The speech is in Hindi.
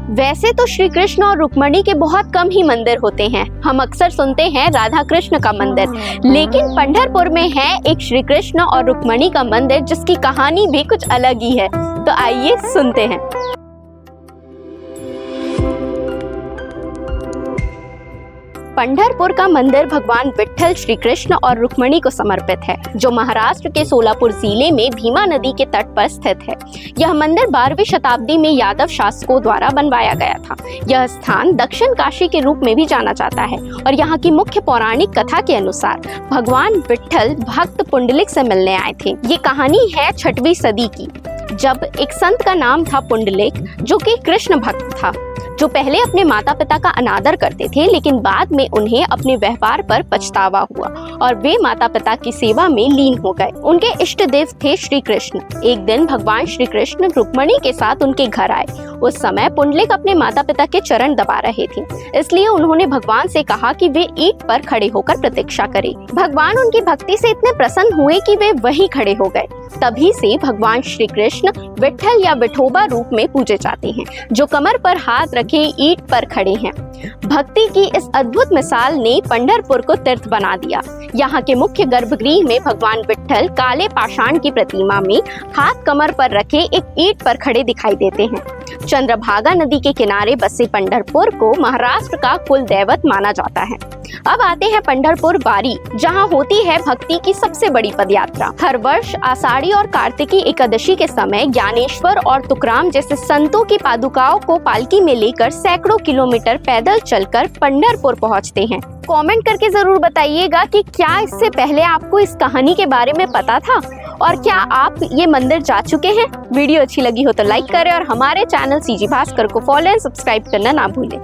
वैसे तो श्री कृष्ण और रुक्मणी के बहुत कम ही मंदिर होते हैं। हम अक्सर सुनते हैं राधा कृष्ण का मंदिर, लेकिन पंढरपुर में है एक श्री कृष्ण और रुक्मणी का मंदिर जिसकी कहानी भी कुछ अलग ही है। तो आइए सुनते हैं। पंढरपुर का मंदिर भगवान विट्ठल, श्री कृष्ण और रुक्मणी को समर्पित है, जो महाराष्ट्र के सोलापुर जिले में भीमा नदी के तट पर स्थित है। यह मंदिर 12वीं शताब्दी में यादव शासकों द्वारा बनवाया गया था। यह स्थान दक्षिण काशी के रूप में भी जाना जाता है और यहाँ की मुख्य पौराणिक कथा के अनुसार भगवान विट्ठल भक्त पुंडलिक से मिलने आए थे। ये कहानी है 6वीं सदी की, जब एक संत का नाम था पुंडलिक, जो कि कृष्ण भक्त था, जो पहले अपने माता पिता का अनादर करते थे, लेकिन बाद में उन्हें अपने व्यवहार पर पछतावा हुआ और वे माता पिता की सेवा में लीन हो गए। उनके इष्ट देव थे श्री कृष्ण। एक दिन भगवान श्री कृष्ण रुक्मणी के साथ उनके घर आए। उस समय पुंडलिक अपने माता पिता के चरण दबा रहे थे, इसलिए उन्होंने भगवान से कहा कि वे ईंट पर खड़े होकर प्रतीक्षा करें। भगवान उनकी भक्ति से इतने प्रसन्न हुए कि वे वहीं खड़े हो गए। तभी से भगवान श्री कृष्ण विट्ठल या विठोबा रूप में पूजे जाते हैं, जो कमर पर हाथ रखे ईंट पर खड़े हैं। भक्ति की इस अद्भुत मिसाल ने पंढरपुर को तीर्थ बना दिया। यहाँ के मुख्य गर्भगृह में भगवान विट्ठल काले पाषाण की प्रतिमा में हाथ कमर पर रखे एक ईंट पर खड़े दिखाई देते हैं। चंद्रभागा नदी के किनारे बसे पंढरपुर को महाराष्ट्र का कुल दैवत माना जाता है। अब आते हैं पंढरपुर बारी, जहाँ होती है भक्ति की सबसे बड़ी पदयात्रा। हर वर्ष आषाढ़ी और कार्तिकी एकादशी के समय ज्ञानेश्वर और तुकाराम जैसे संतों की पादुकाओं को पालकी में लेकर सैकड़ों किलोमीटर पैदल चलकर पंढरपुर पहुँचते हैं। कमेंट करके जरूर बताइएगा कि क्या इससे पहले आपको इस कहानी के बारे में पता था और क्या आप ये मंदिर जा चुके हैं। वीडियो अच्छी लगी हो तो लाइक करें और हमारे चैनल सीजी भास्कर को फॉलो एंड सब्सक्राइब करना ना भूलें।